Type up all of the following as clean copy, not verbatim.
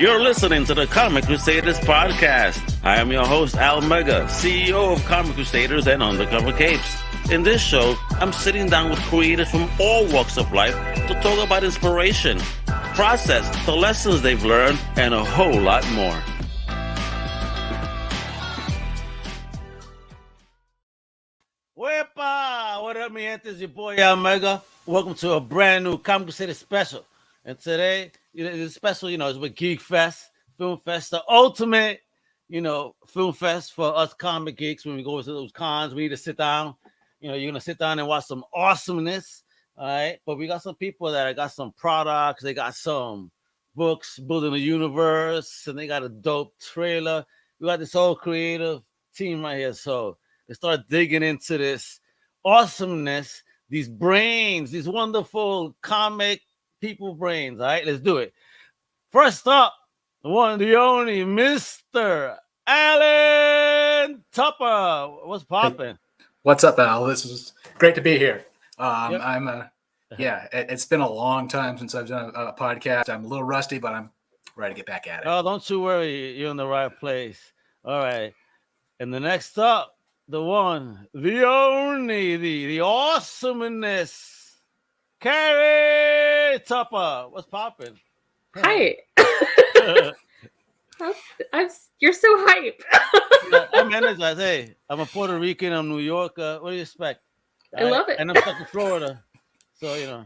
You're listening to the Comic Crusaders podcast. I am your host, Al Mega, CEO of Comic Crusaders and Undercover Capes. In this show, I'm sitting down with creators from all walks of life to talk about inspiration, process, the lessons they've learned, and a whole lot more. Wepa! What up, mi gente? It's your boy, Al Mega. Welcome to a brand new Comic Crusaders Special. And today, it's special, it's with GeekFest FilmFest, the ultimate, film fest for us comic geeks. When we go to those cons, we need to sit down. You're going to sit down and watch some awesomeness, all right? But we got some people that got some products. They got some books building a universe, and they got a dope trailer. We got this whole creative team right here. So they start digging into this awesomeness, these brains, these wonderful comic people brains. All right, let's do it. First up, the one, the only, Mr. Alan Tupper. What's popping? What's up, Al? This is great to be here. Yep. It's been a long time since I've done a podcast. I'm a little rusty, but I'm ready to get back at it. Oh, don't you worry. You're in the right place. All right. And the next up, the one, the only, the awesomeness, Carrie Tupper. What's popping? Hi. You're so hype. I'm energized. Hey, I'm a Puerto Rican. I'm New Yorker. What do you expect? I love it. And I'm stuck in Florida. So, Yeah,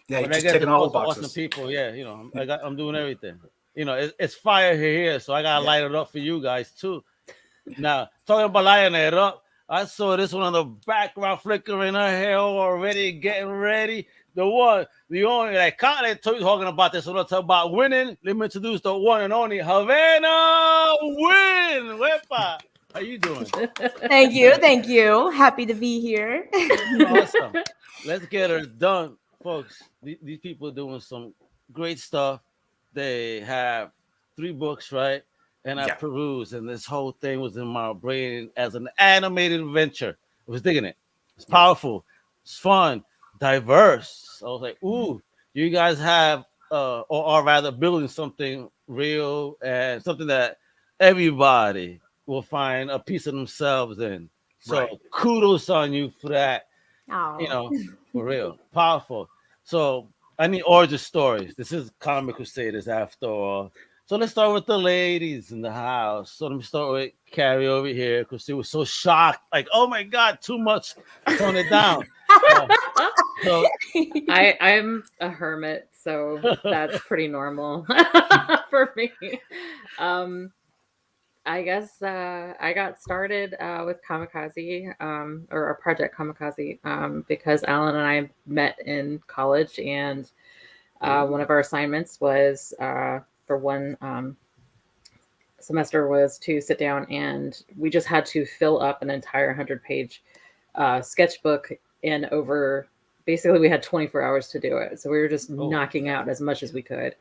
you're when just I get taking all the awesome boxes. people, I'm doing everything. It's fire here, so I got to light it up for you guys, too. Now, talking about lighting it up, I saw this one on the background flickering her hair already, getting ready. The one, the only, talking about this. When I talk about winning, let me introduce the one and only Havana Win. Wepa, how you doing? Thank you. Happy to be here. Awesome. Let's get her done, folks. These people are doing some great stuff. They have 3 books, right? And I perused, and this whole thing was in my brain as an animated adventure. I was digging it. It's powerful. It's fun. Diverse. I was like, ooh, you guys have or are rather building something real and something that everybody will find a piece of themselves in. So kudos on you for that. Oh. For real. Powerful. So I need origin stories. This is Comic Crusaders after all. So let's start with the ladies in the house. So let me start with Carrie over here because she was so shocked. Like, oh my God, too much. Tone it down. So I'm a hermit, so that's pretty normal for me. I guess I got started with Kamikaze, or Project Kamikaze, because Alan and I met in college, and one of our assignments was for one semester was to sit down, and we just had to fill up an entire 100-page sketchbook in over. Basically, we had 24 hours to do it. So we were just knocking out as much as we could.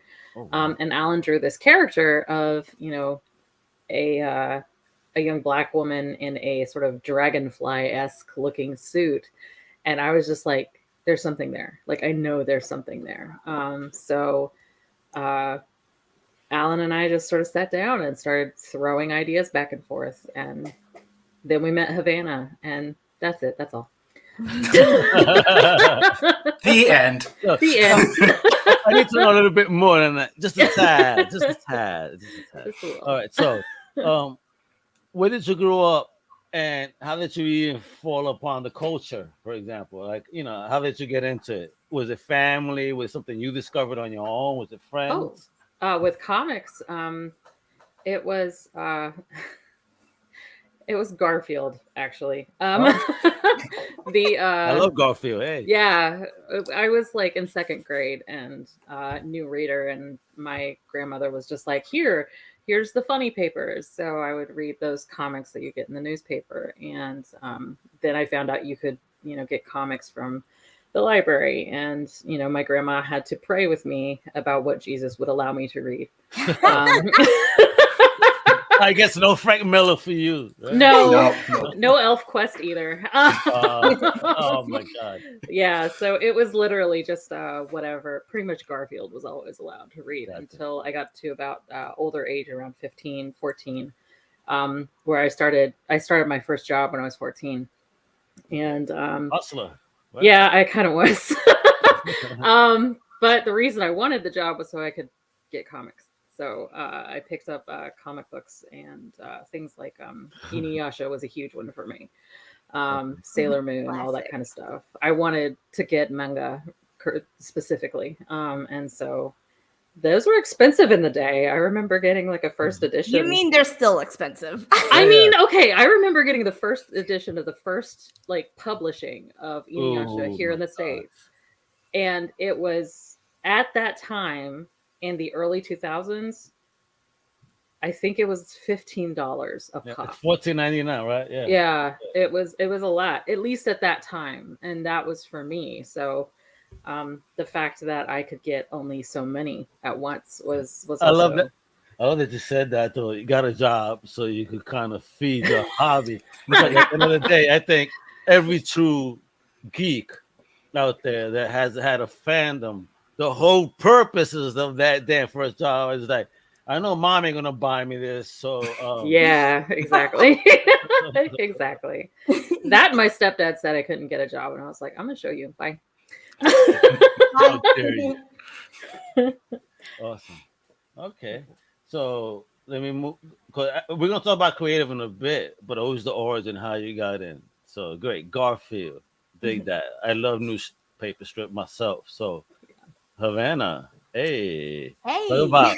And Alan drew this character of, a young Black woman in a sort of dragonfly-esque looking suit. And I was just like, there's something there. Like, I know there's something there. So Alan and I just sort of sat down and started throwing ideas back and forth. And then we met Havana, and that's it. That's all. The end. The end. I need to know a little bit more than that. Just a tad. All right. So, where did you grow up, and how did you even fall upon the culture, for example? Like, how did you get into it? Was it family? Was it something you discovered on your own? Was it friends? With comics, it was Garfield, actually. I love Garfield. Hey. Yeah, I was like in 2nd grade and new reader, and my grandmother was just like, here's the funny papers. So I would read those comics that you get in the newspaper, and then I found out you could get comics from the library, and my grandma had to pray with me about what Jesus would allow me to read. I guess no Frank Miller for you. Right? No Elf Quest either. Oh my God. Yeah, so it was literally just whatever. Pretty much Garfield was always allowed to read Gotcha. until I got to about older age, around 15, 14, where I started my first job when I was 14. And Hustler. What? yeah, I kind of was. But the reason I wanted the job was so I could get comics. So I picked up comic books and things like Inuyasha was a huge one for me. Sailor Moon, all that kind of stuff. I wanted to get manga specifically. And so those were expensive in the day. I remember getting like a first edition. You mean they're still expensive? I mean, okay, I remember getting the first edition of the first like publishing of Inuyasha here in the States. And it was at that time in the early 2000s, I think it was $15 a pop. $14.99, right? Yeah. Yeah, it was a lot, at least at that time, and that was for me. So the fact that I could get only so many at once was also... I love that. I love that you said that though. You got a job so you could kind of feed your hobby. Because at the end of the day, I think every true geek out there that has had a fandom, the whole purposes of that damn first job is like, I know mom ain't gonna buy me this, so yeah, exactly. Exactly. That my stepdad said I couldn't get a job, and I was like, I'm gonna show you. Bye. How dare you. Awesome. Okay, so let me move, because we're gonna talk about creative in a bit, but always the origin, how you got in. So great, Garfield, dig that. I love newspaper strip myself. So Havana, hey, what about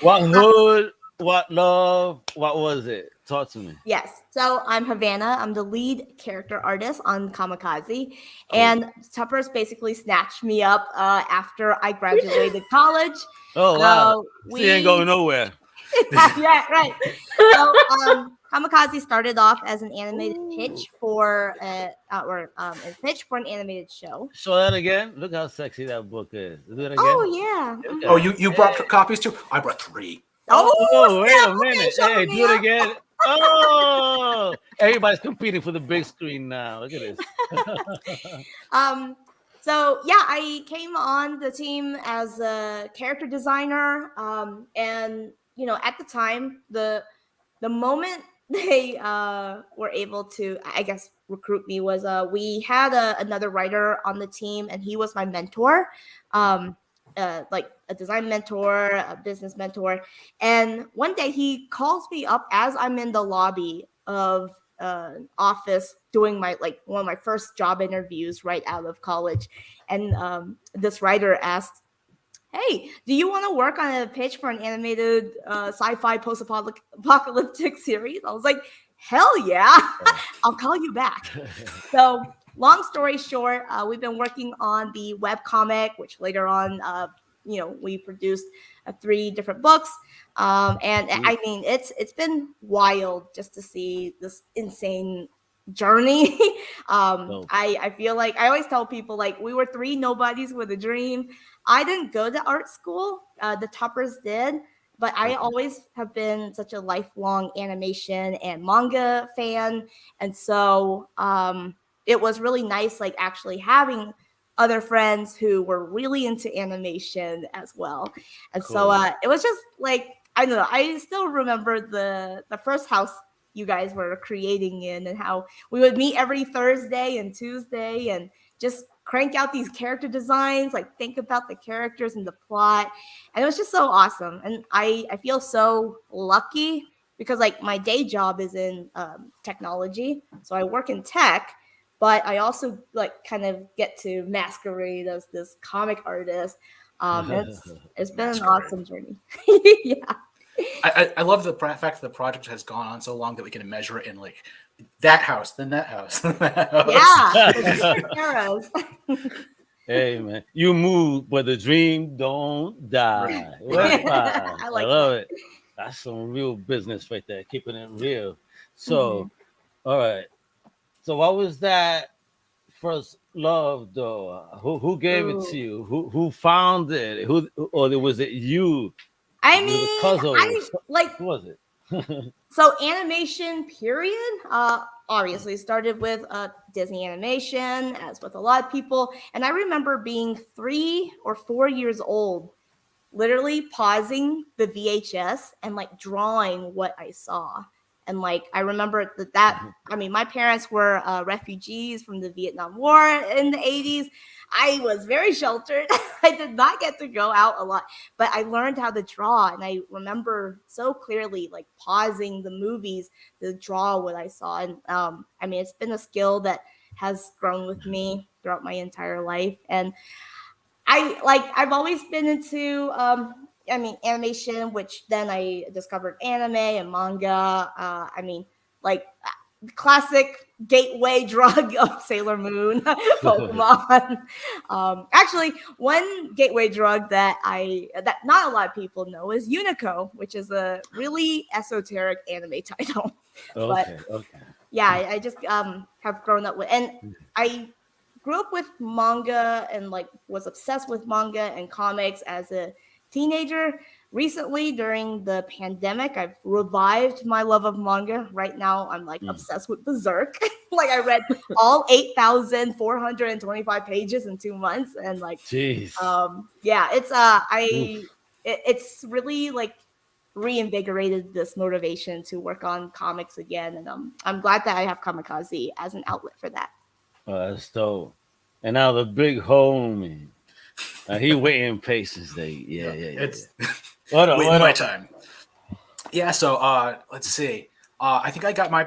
what hood, what love, what was it? Talk to me. Yes. So I'm Havana. I'm the lead character artist on Kamikaze. And Tuppers basically snatched me up after I graduated college. Oh, wow. She ain't going nowhere. Yeah, right. So Kamikaze started off as an animated pitch for a pitch for an animated show. Show that again. Look how sexy that book is. Do it again. Oh yeah. Oh, you brought copies too? I brought 3. Oh, wait a minute. Okay, Hey, do it again. Oh, everybody's competing for the big screen now. Look at this. So yeah, I came on the team as a character designer. And you know, at the time, the moment they were able to, I guess, recruit me was we had another writer on the team, and he was my mentor. Like a design mentor, a business mentor. And one day he calls me up as I'm in the lobby of an office doing one of my first job interviews right out of college. And this writer asked, hey, do you want to work on a pitch for an animated sci-fi post-apocalyptic series? I was like, hell yeah, I'll call you back. So long story short, we've been working on the webcomic, which later on, we produced 3 different books. And I mean, it's been wild just to see this insane journey. I feel like I always tell people, like, we were 3 nobodies with a dream. I didn't go to art school. The Toppers did. But I always have been such a lifelong animation and manga fan. And so it was really nice, like, actually having other friends who were really into animation as well. And so it was just like, I don't know, I still remember the first house you guys were creating in, and how we would meet every Thursday and Tuesday and just crank out these character designs, like think about the characters and the plot. And it was just so awesome. And I feel so lucky because, like, my day job is in technology. So I work in tech, but I also, like, kind of get to masquerade as this comic artist. It's been an awesome journey. Yeah. I love the fact that the project has gone on so long that we can measure it in, like, that house, then that house. Yeah. Hey, man, you move, but the dream don't die. I love it. That's some real business right there, keeping it real. So, all right. So, what was that first love, though? Who gave it to you? Who found it? Or was it you? I mean, Who was it? So animation period obviously started with Disney animation, as with a lot of people. And I remember being 3 or 4 years old, literally pausing the VHS and like drawing what I saw. And like I remember that I mean, my parents were refugees from the Vietnam War in the 80s. I was very sheltered. I did not get to go out a lot, but I learned how to draw, and I remember so clearly like pausing the movies to draw what I saw. And I mean, it's been a skill that has grown with me throughout my entire life. And I've always been into I mean animation, which then I discovered anime and manga. I mean, like classic gateway drug of Sailor Moon, Pokemon. Actually, one gateway drug that not a lot of people know is Unico, which is a really esoteric anime title. Okay. Yeah, I just have grown up with, and I grew up with manga and like was obsessed with manga and comics as a teenager. Recently, during the pandemic, I've revived my love of manga. Right now, I'm like obsessed with Berserk. Like I read all 8,425 pages in 2 months, and like, Jeez. yeah, it's really like reinvigorated this motivation to work on comics again, and I'm glad that I have Kamikaze as an outlet for that. Oh, that's dope. And now the big homie. He waiting patience. Yeah. It's What up? waiting my time. Yeah. So let's see. I think I got my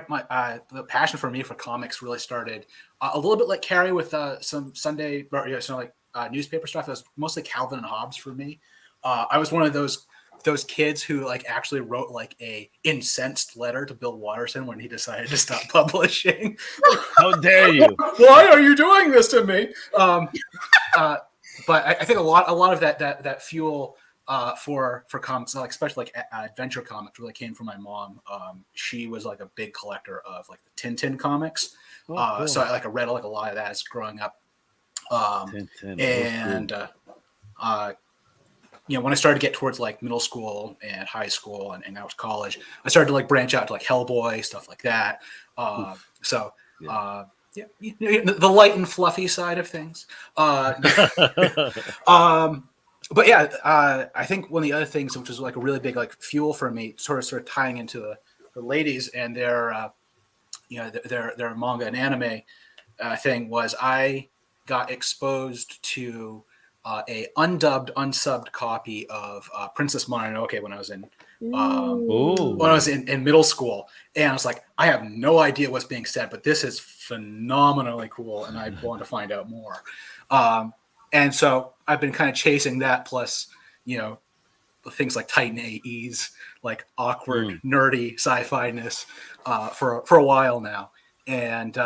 the passion for me for comics really started a little bit like Carrie with some Sunday newspaper stuff. It was mostly Calvin and Hobbes for me. I was one of those kids who like actually wrote like a incensed letter to Bill Watterson when he decided to stop publishing. How dare you? Why are you doing this to me? But I think a lot of that fuel for comics, like especially like adventure comics, really came from my mom. She was like a big collector of like the Tintin comics. Cool. So I read like a lot of that as growing up. And when I started to get towards like middle school and high school and now it's college, I started to like branch out to like Hellboy, stuff like that. The light and fluffy side of things. But yeah, I think one of the other things which was like a really big like fuel for me, sort of tying into the ladies and their manga and anime thing, was I got exposed to a unsubbed copy of Princess Mononoke when I was in middle school, and I was like, I have no idea what's being said, but this is phenomenally cool, and I want to find out more. And so I've been kind of chasing that, plus things like Titan AEs, like awkward, nerdy sci-fi-ness for a while now, and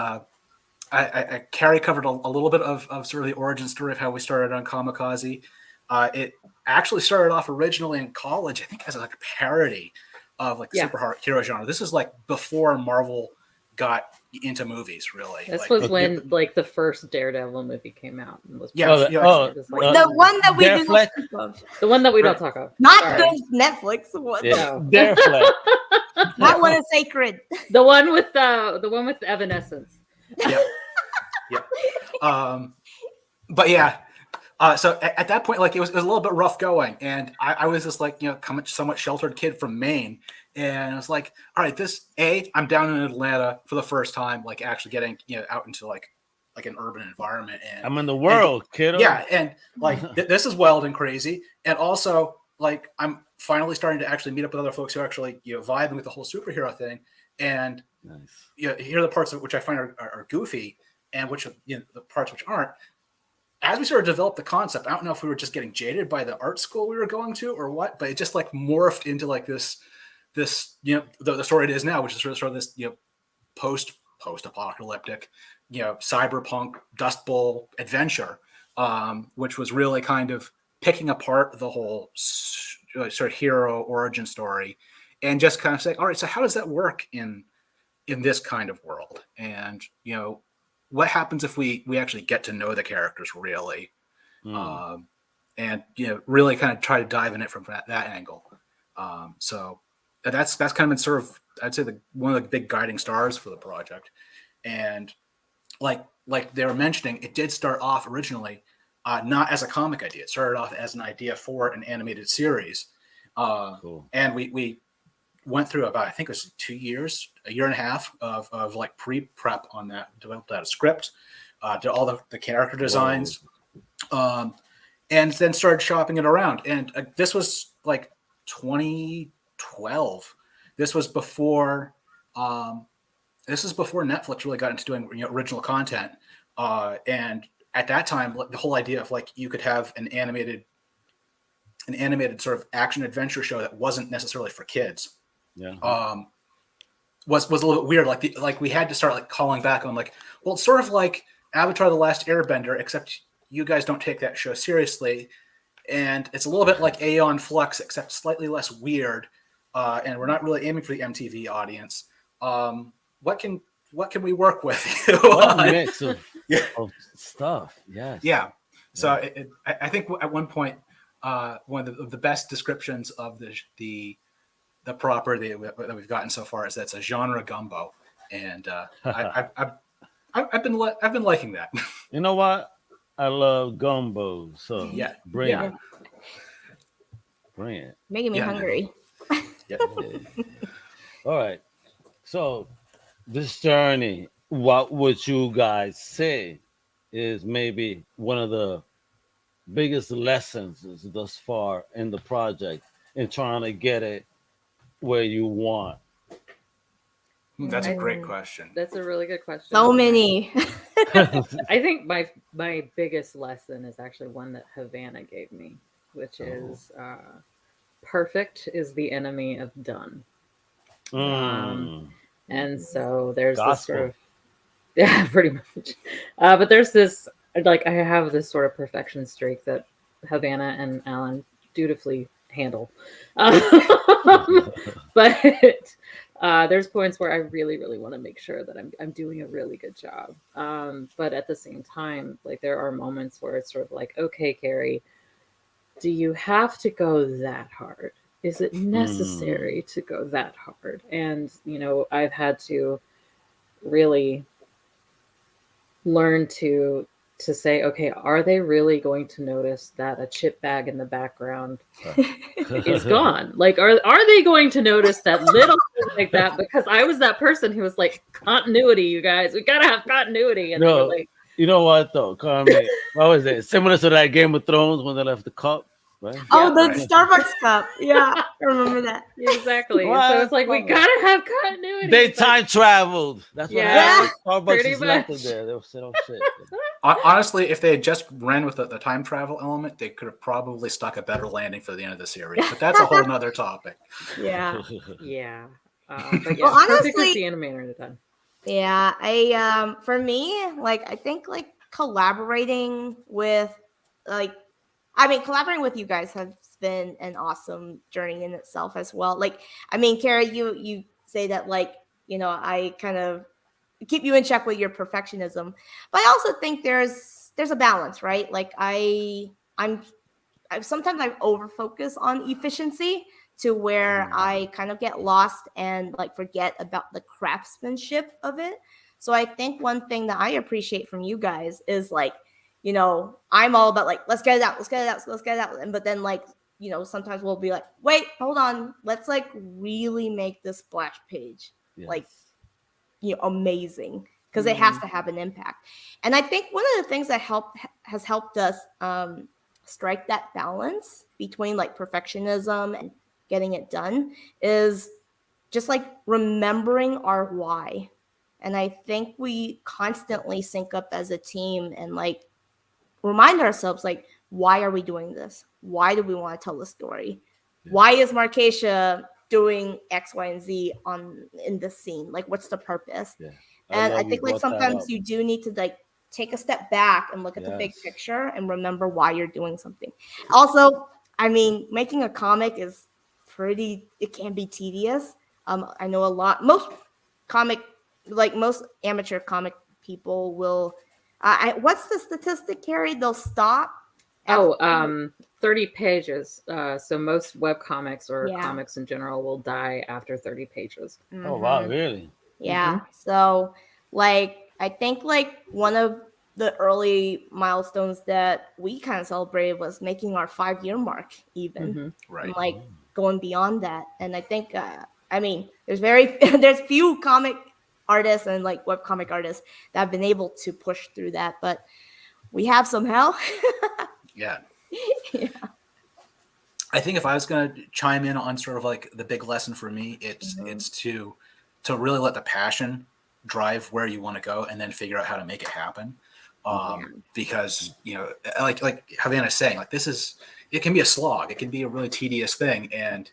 Carrie covered a little bit of sort of the origin story of how we started on Kamikaze. It actually started off originally in college, I think, as like a parody of like the superhero genre. This is like before Marvel got into movies, really. This was when like the first Daredevil movie came out. And was the one that we didn't talk of. The one that we don't talk of. Not the Netflix one. Yeah. That one is sacred. The one with Evanescence. Yeah. But yeah. So at that point, like it was a little bit rough going, and I was just like, somewhat sheltered kid from Maine, and I was like, all right, I'm down in Atlanta for the first time, like actually getting out into like an urban environment, and I'm in the world, kiddo. Yeah, and like this is wild and crazy, and also like I'm finally starting to actually meet up with other folks who are actually vibing with the whole superhero thing, and here are the parts of which I find are goofy, and which the parts which aren't. As we sort of developed the concept, I don't know if we were just getting jaded by the art school we were going to or what, but it just like morphed into like this the story it is now, which is sort of this post-apocalyptic cyberpunk Dust Bowl adventure, which was really kind of picking apart the whole sort of hero origin story and just kind of saying, all right, so how does that work in this kind of world? And what happens if we actually get to know the characters really, and really kind of try to dive in it from that angle. So that's kind of been sort of, I'd say, one of the big guiding stars for the project. And like they were mentioning, it did start off originally not as a comic idea. It started off as an idea for an animated series. Cool. And we went through about, I think it was 2 years, a year and a half of like pre-prep on that, developed out a script, did all the character designs, and then started shopping it around. And this was like 2012. This was before Netflix really got into doing original content. And at that time, the whole idea of like you could have an animated sort of action adventure show that wasn't necessarily for kids. Yeah. Was a little bit weird. Like we had to start like calling back on like, well, it's sort of like Avatar: The Last Airbender, except you guys don't take that show seriously, and it's a little bit like Aeon Flux, except slightly less weird. And we're not really aiming for the MTV audience. What can we work with? What a mix of stuff. Yes. Yeah. So I think at one point, one of the best descriptions of the property that we've gotten so far is that's a genre gumbo, and I've been liking that. You know what? I love gumbo. So Yeah. bring it. Bring it. Making me hungry. Yeah. All right. So this journey, what would you guys say is maybe one of the biggest lessons thus far in the project in trying to get it where you want? That's a great question. That's a really good question. So many. I think my biggest lesson is actually one that Havana gave me, which is perfect is the enemy of done. And so there's this sort of, yeah, pretty much. But there's this, like, I have this sort of perfection streak that Havana and Alan dutifully handle. But there's points where I really, really want to make sure that I'm doing a really good job. But at the same time, like, there are moments where it's sort of like, okay, Carrie, do you have to go that hard? Is it necessary to go that hard? And, I've had to really learn to say, okay, are they really going to notice that a chip bag in the background is gone? Like, are they going to notice that little thing like that? Because I was that person who was like, continuity, you guys, we gotta have continuity. And No, like, you know what though, Carmen? What was it? Similar to that Game of Thrones when they left the cup, right? Oh, the Starbucks cup. Yeah, I remember that. exactly. What? So it's like, we gotta have continuity. They But- time traveled. That's what Yeah, happened. Starbucks pretty just left it much. there. They were saying, oh shit. Honestly, if they had just ran with the time travel element, they could have probably stuck a better landing for the end of the series. But that's a whole nother topic. Yeah. Yeah. But yeah, Well, perfect is honestly- the animator at the time. Yeah, I for me, like, I think like collaborating with collaborating with you guys has been an awesome journey in itself as well. Like, I mean, Kara, you say that, like, I kind of keep you in check with your perfectionism, but I also think there's a balance, right? Like, I'm sometimes I over focus on efficiency to where I kind of get lost and like forget about the craftsmanship of it. So I think one thing that I appreciate from you guys is like, I'm all about like, let's get it out. But then like, sometimes we'll be like, wait, hold on. Let's like really make this splash page like, amazing, because it has to have an impact. And I think one of the things that has helped us strike that balance between like perfectionism and getting it done is just like remembering our why. And I think we constantly sync up as a team and like remind ourselves, like, why are we doing this? Why do we want to tell the story? Why is Markeisha doing X, Y, and Z in this scene? Like, what's the purpose? And I think like sometimes you do need to like take a step back and look at the big picture and remember why you're doing something. Also, I mean, making a comic is it can be tedious. I know most amateur comic people will, what's the statistic, Carrie? They'll stop Oh, 30 pages. So most web comics or Yeah. comics in general will die after 30 pages. Oh wow, Mhm. really? Yeah. So like I think like one of the early milestones that we kind of celebrated was making our 5-year mark even. Mhm. Right. And like going beyond that. And I think I mean there's there's few comic artists and like webcomic artists that have been able to push through that, but we have somehow. Yeah. Yeah. I think if I was going to chime in on sort of like the big lesson for me, it's Mhm. it's to really let the passion drive where you want to go, and then figure out how to make it happen. Because like Havana's saying, like it can be a slog, it can be a really tedious thing, and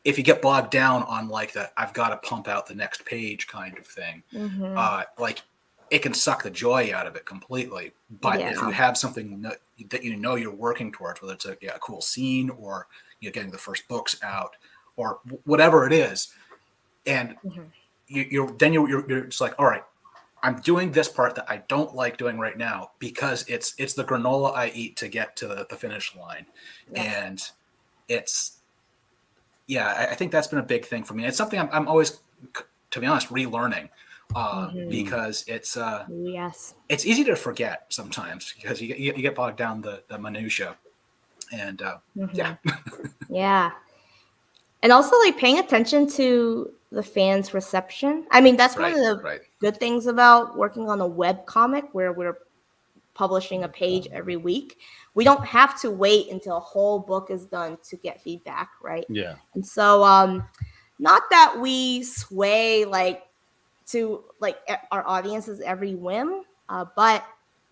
if you get bogged down on like the I've got to pump out the next page kind of thing, Mhm. like it can suck the joy out of it completely. But if you Yeah. have something that you're working towards, whether it's a cool scene or getting the first books out or whatever it is, and Mhm. you're just like, all right, I'm doing this part that I don't like doing right now because it's the granola I eat to get to the finish line, Yes. and it's I think that's been a big thing for me. It's something I'm always, to be honest, relearning. Mhm. Because it's Yes. it's easy to forget sometimes because you get bogged down the minutia, and Mhm. Yeah. And also like paying attention to the fans' reception. I mean, that's one right, of the right, good things about working on a web comic where we're publishing a page every week. We don't have to wait until a whole book is done to get feedback, right? Yeah. And so not that we sway like to like our audience's every whim, but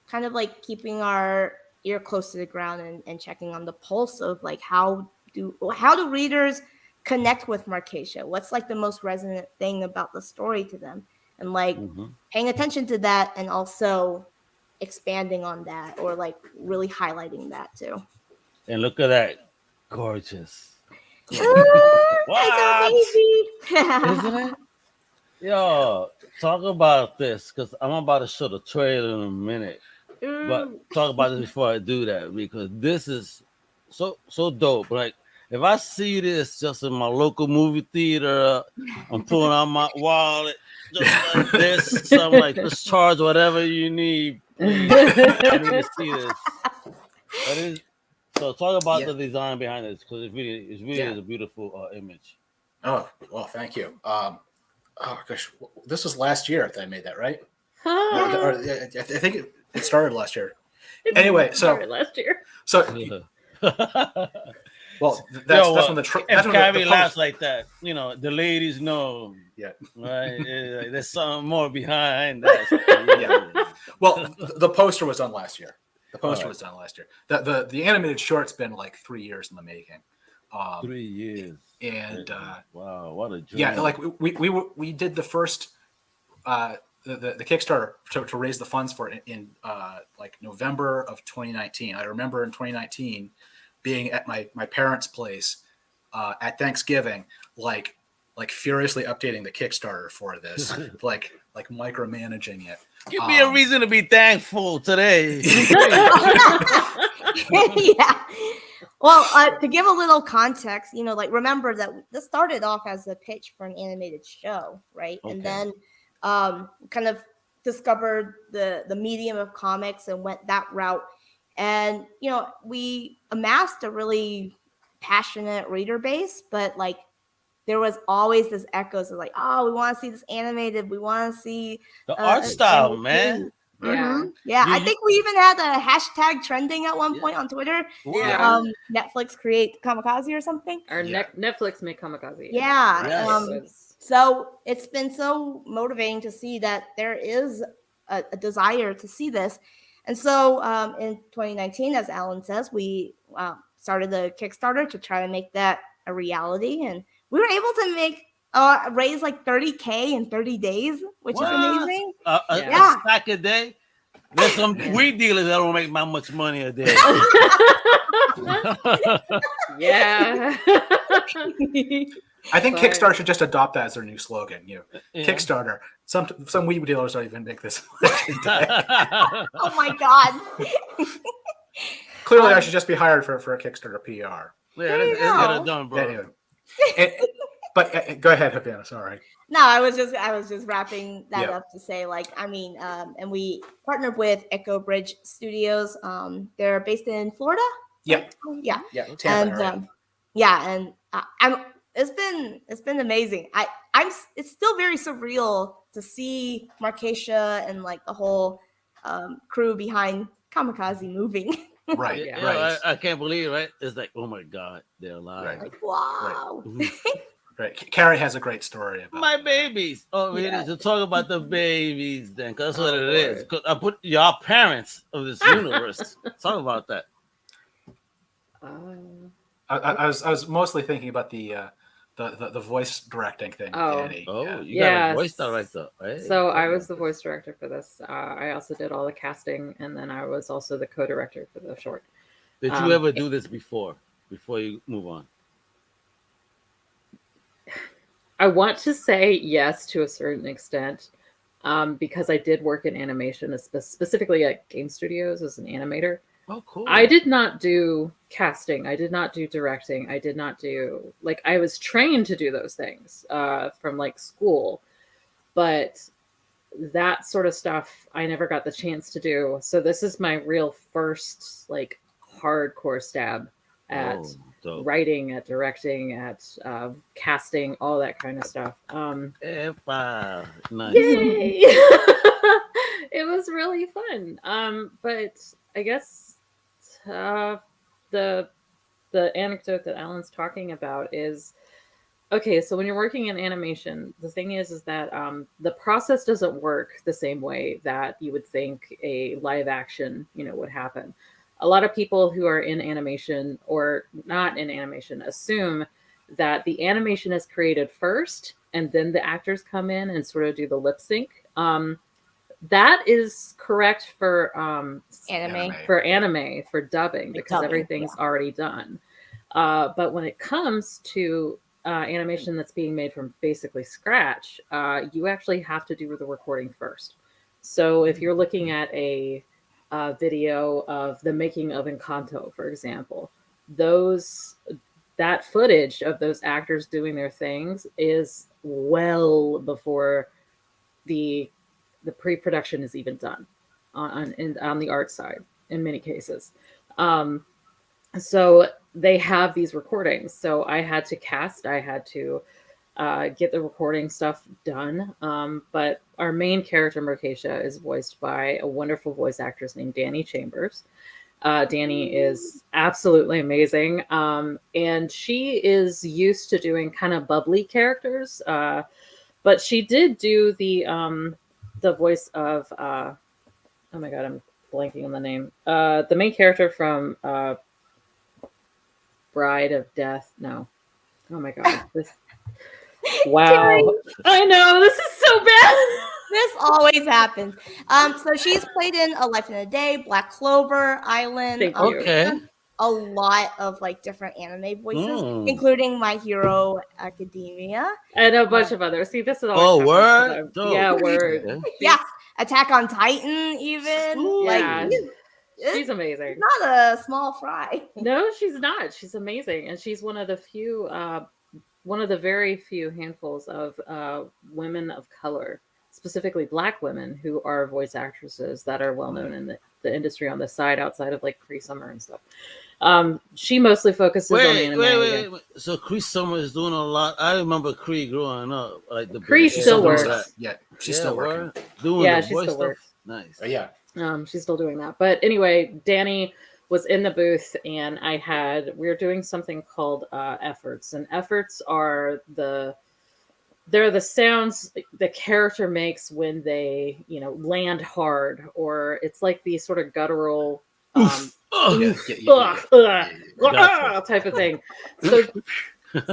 kind of like keeping our ear close to the ground and checking on the pulse of like how do readers connect with Markeisha? What's like the most resonant thing about the story to them? And like paying attention to that and also expanding on that or like really highlighting that too. And look at that, gorgeous. It's a What? baby. Isn't it? Yo, talk about this because I'm about to show the trailer in a minute. But talk about this before I do that because this is so dope. Like if I see this just in my local movie theater, I'm pulling out my wallet just like this. So I'm like, just charge whatever you need, please. I need to see this. That is so. Talk about yeah. the design behind this because it really Yeah. is a beautiful image. Oh well, thank you. Oh gosh, this was last year that I made that, right? Or I think it started last year. Anyway, Started last year. so well, that's Yo, that's when the if Carrie post. laughs like that, the ladies know. Yeah. Right? There's something more behind that. Yeah. Well, the poster was done last year. The poster Alright. was done last year. The animated short's been like 3 years in the making. 3 years. And wow, what a dream. yeah, like we did the first the Kickstarter to raise the funds for it in like November of 2019. I remember in 2019 being at my parents' place at Thanksgiving, like furiously updating the Kickstarter for this, like micromanaging it. Give me a reason to be thankful today. Yeah. Well, to give a little context, like remember that this started off as a pitch for an animated show, right? Okay. And then kind of discovered the medium of comics and went that route. And we amassed a really passionate reader base, but like there was always this echoes of like, oh, we want to see this animated, we want to see the art style, man. Yeah. Yeah, You- I think we even had a hashtag trending at one point on Twitter. Yeah. Netflix create kamikaze or something. Or Netflix made Kamikaze. Yeah. Yes. So it's been so motivating to see that there is a desire to see this. And so in 2019, as Alan says, we started the Kickstarter to try to make that a reality. And we were able to make raise like 30K in 30 days, which is amazing. A stack a day. There's some weed dealers that don't make that much money a day. Yeah. I think Kickstarter should just adopt that as their new slogan. Yeah. Kickstarter. Some weed dealers don't even make this much a day. Oh my god. Clearly, I should just be hired for a Kickstarter PR. Yeah, There you let's get go. it done, bro. Anyway. But go ahead, Havana. Sorry. No, I was just wrapping that Yeah. up to say, like, I mean, and we partnered with Echo Bridge Studios. They're based in Florida. Yeah. Yeah. Yeah. Tampa And area. yeah, and it's been amazing. It's still very surreal to see Markeisha and like the whole crew behind Kamikaze moving. Right. Yeah. Right. I can't believe it, right? It's like, oh my God, they're alive. Right. Like, wow. Right. Carrie has a great story about My that. babies. Oh, we Yeah. need to talk about the babies then, because that's what Oh, it is. Lord. 'Cause I put y'all parents of this universe. Talk about that. I was mostly thinking about the voice directing thing. Oh. Danny. Oh, Yeah. you got a Yes. voice director, right? So I was the voice director for this. I also did all the casting, and then I was also the co-director for the short. Did you ever do this before you move on? I want to say yes to a certain extent, because I did work in animation, specifically at game studios as an animator. Oh, cool. I did not do casting. I did not do directing. I did not do, like, I was trained to do those things from like school, but that sort of stuff I never got the chance to do. So this is my real first like hardcore stab at Oh, dope. writing, at directing, at casting, all that kind of stuff. Epa. Nice. Yay! It was really fun. But I guess the anecdote that Alan's talking about is, okay, so when you're working in animation, the thing is that the process doesn't work the same way that you would think a live action, would happen. A lot of people who are in animation or not in animation assume that the animation is created first and then the actors come in and sort of do the lip sync. That is correct for Anime. for dubbing, because dubbing, everything's already done. But when it comes to animation that's being made from basically scratch, you actually have to do the recording first. So if you're looking at a video of the making of Encanto, for example, that footage of those actors doing their things is well before the pre-production is even done on the art side in many cases. So they have these recordings. So I had to cast, I had to get the recording stuff done. But our main character, Markeisha, is voiced by a wonderful voice actress named Danny Chambers. Danny is absolutely amazing. And she is used to doing kind of bubbly characters. But she did do the voice of, oh my God, I'm blanking on the name. The main character from Bride of Death. No. Oh my God. Wow. Carrie. I know. This is so bad. This always happens. So she's played in A Life in a Day, Black Clover Island. Thank you. Okay. A lot of like different anime voices, Mm. including My Hero Academia. And a bunch of others. See, this is all. Oh, word? Dope. Yeah, word. Okay. Yeah, Attack on Titan, even. Ooh. Yeah. Like, She's amazing. not a small fry. No, she's not. She's amazing. And she's one of the few, one of the very few handfuls of women of color, specifically Black women, who are voice actresses that are well known in the industry on the side outside of like Cree Summer and stuff. She mostly focuses on anime. Wait. So Cree Summer is doing a lot. I remember Cree growing up. Like the Cree band. still doing works. stuff. Yeah, she's still working. word. Doing Yeah, the she voice still stuff. works. Nice. Yeah. She's still doing that. But anyway, Danny was in the booth, and we were doing something called efforts. And efforts are they're the sounds the character makes when they, land hard, or it's like the sort of guttural Gotcha. type of thing. So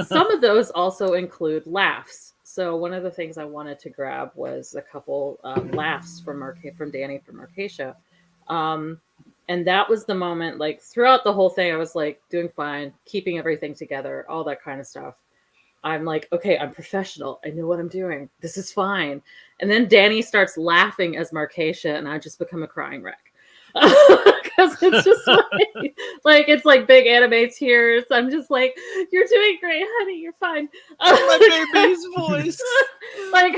some of those also include laughs. So one of the things I wanted to grab was a couple laughs from Danny from Markeisha. And that was the moment, like throughout the whole thing, I was like doing fine, keeping everything together, all that kind of stuff. I'm like, okay, I'm professional. I know what I'm doing. This is fine. And then Danny starts laughing as Markeisha, and I just become a crying wreck. because it's just like it's like big anime tears. I'm just like, you're doing great, honey. You're fine. My baby's voice. Like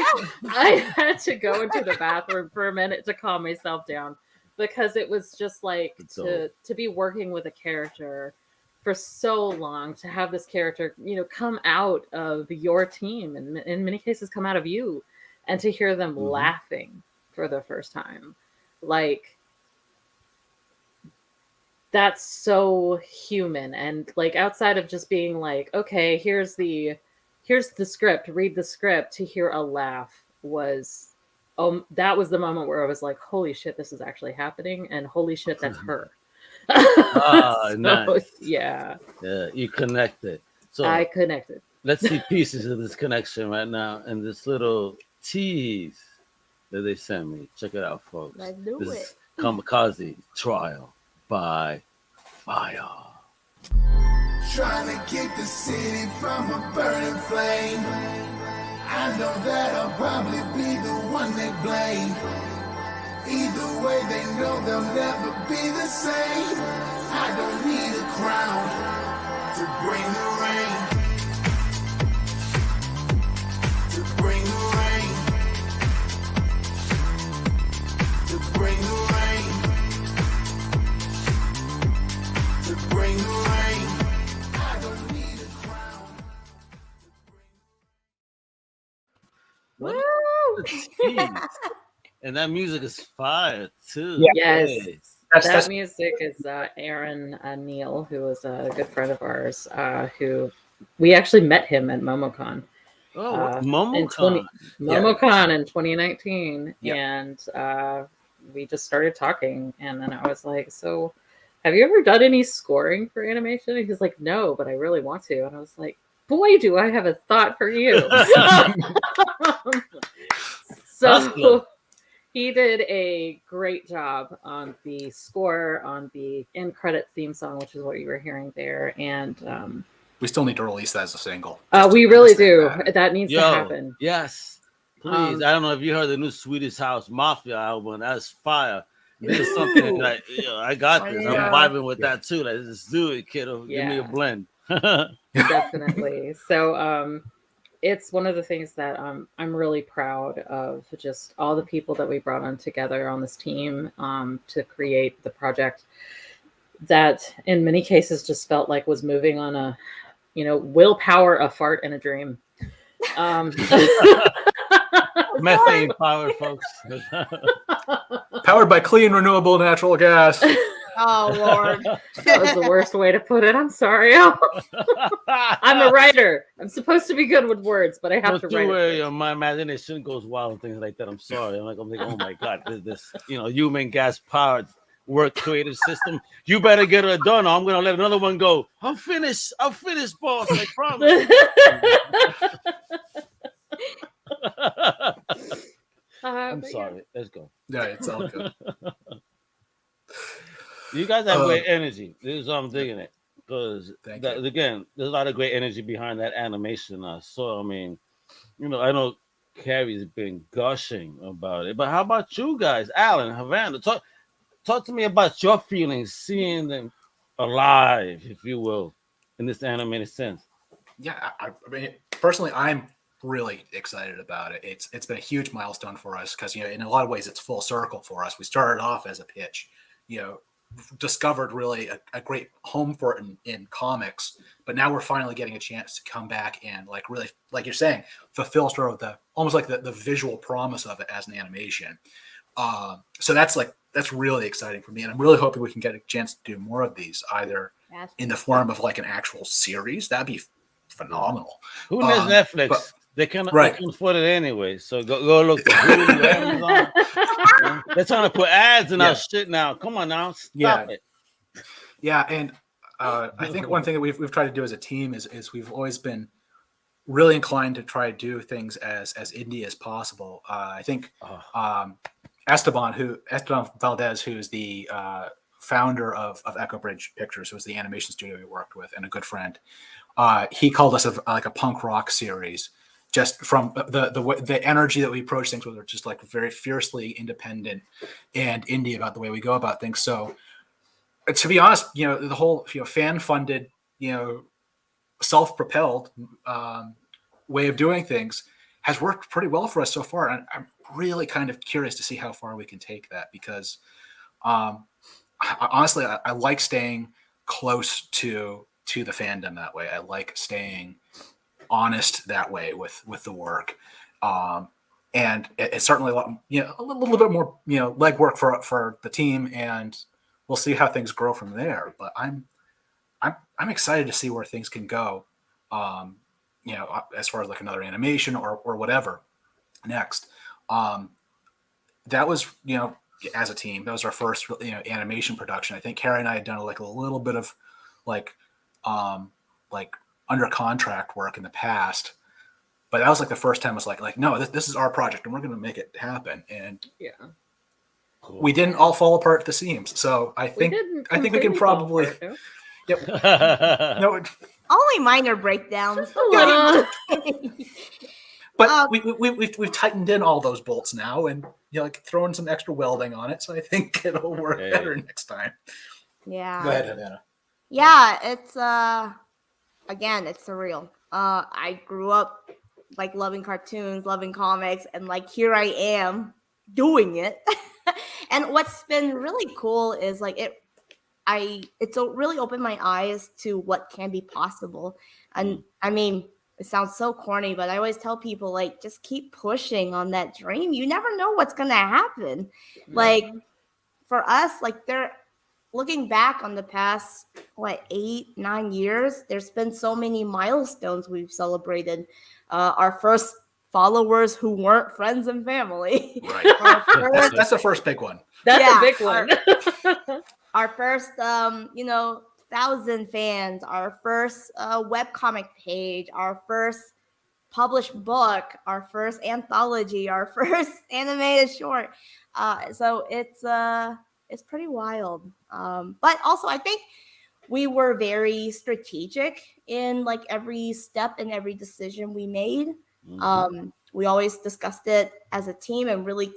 I had to go into the bathroom for a minute to calm myself down because it was just like to be working with a character for so long, to have this character, you know, come out of your team and in many cases come out of you, and to hear them laughing for the first time, like that's so human. And like outside of just being like, okay, here's the script, read the script, to hear a laugh was that was the moment where I was like, holy shit, this is actually happening, and holy shit, that's her. Ah, So, nice. Yeah, you connected. So I connected. let's see pieces of this connection right now and this little tease that they sent me. Check it out, folks. Let's do This it. is Kamikaze Trial by Fire. Trying to keep the city from a burning flame. I know that I'll probably be the one they blame. Either way, they know they'll never be the same. I don't need a crown to bring the rain. To bring the rain. To bring the rain. To bring the rain. I don't need a crown. What a tease. And that music is fire too. Yes. Hey. That music is Aaron Neal, who was a good friend of ours, who we actually met him at MomoCon. MomoCon. MomoCon in 2019. Yeah. And we just started talking. And then I was like, so have you ever done any scoring for animation? And he's like, no, but I really want to. And I was like, boy, do I have a thought for you. So he did a great job on the score, on the end credit theme song, which is what you were hearing there. And we still need to release that as a single. We really do. That needs to happen. Yes, please. I don't know if you heard the new Swedish House Mafia album. That's fire. There's something like, I got this. I'm vibing with that too. Like, let's do it, kiddo. Give me a blend. Definitely. So it's one of the things that I'm really proud of, just all the people that we brought on together on this team to create the project that in many cases just felt like was moving on a, willpower, a fart, and a dream. Methane power, folks. Powered by clean, renewable natural gas. Oh, Lord. That was the worst way to put it. I'm sorry. I'm a writer. I'm supposed to be good with words, but I have to write. My imagination goes wild and things like that. I'm sorry. I'm like, oh my God, this human gas powered work creative system. You better get it done, or I'm gonna let another one go. I'm finished, boss. I promise. I'm sorry. Let's go. Yeah, it's all good. You guys have great energy. This is why I'm digging it. Because again, there's a lot of great energy behind that animation. So I mean, I know Carrie's been gushing about it, but how about you guys, Alan, Havana? Talk to me about your feelings seeing them alive, if you will, in this animated sense. Yeah, I mean, personally, I'm really excited about it. It's been a huge milestone for us because in a lot of ways it's full circle for us. We started off as a pitch, discovered really a great home for it in comics, but now we're finally getting a chance to come back and really, like you're saying, fulfill sort of almost like the visual promise of it as an animation. So that's really exciting for me, and I'm really hoping we can get a chance to do more of these, either in the form of like an actual series. That'd be phenomenal. Who knows Netflix? They can afford it anyway. So go look for Hulu, Amazon. They're trying to put ads in our shit now. Come on now, stop it. Yeah, and I think one thing that we've tried to do as a team is we've always been really inclined to try to do things as indie as possible. I think Esteban Valdez, who's the founder of Echo Bridge Pictures, who was the animation studio we worked with and a good friend, he called us like a punk rock series. just from the energy that we approach things with, are just like very fiercely independent and indie about the way we go about things. So to be honest, the whole fan funded, self-propelled way of doing things has worked pretty well for us so far, and I'm really kind of curious to see how far we can take that, because honestly, I like staying close to the fandom that way. I like staying honest that way with the work, and it's certainly a lot, a little bit more, legwork for the team, and we'll see how things grow from there. But I'm excited to see where things can go, as far as like another animation or whatever next. That was, as a team, that was our first, animation production. I think Carrie and I had done like a little bit of like under contract work in the past, but that was like the first time it was like, no, this is our project and we're going to make it happen. And we didn't all fall apart at the seams. So I think we can probably, yep. No, Only minor breakdowns. but we've tightened in all those bolts now, and like throwing some extra welding on it. So I think it'll work better next time. Yeah. Go ahead, Havana. Yeah, it's again, it's surreal. I grew up like loving cartoons, loving comics, and like here I am doing it. And what's been really cool is like it's really opened my eyes to what can be possible. And I mean, it sounds so corny, but I always tell people, like, just keep pushing on that dream. You never know what's gonna happen. Like for us, like looking back on the past 8-9 years, there's been so many milestones we've celebrated. Our first followers who weren't friends and family. Right. That's the first big one. That's a big one. Our first 1,000 fans, our first webcomic page, our first published book, our first anthology, our first animated short. So it's pretty wild. But also I think we were very strategic in like every step and every decision we made. We always discussed it as a team and really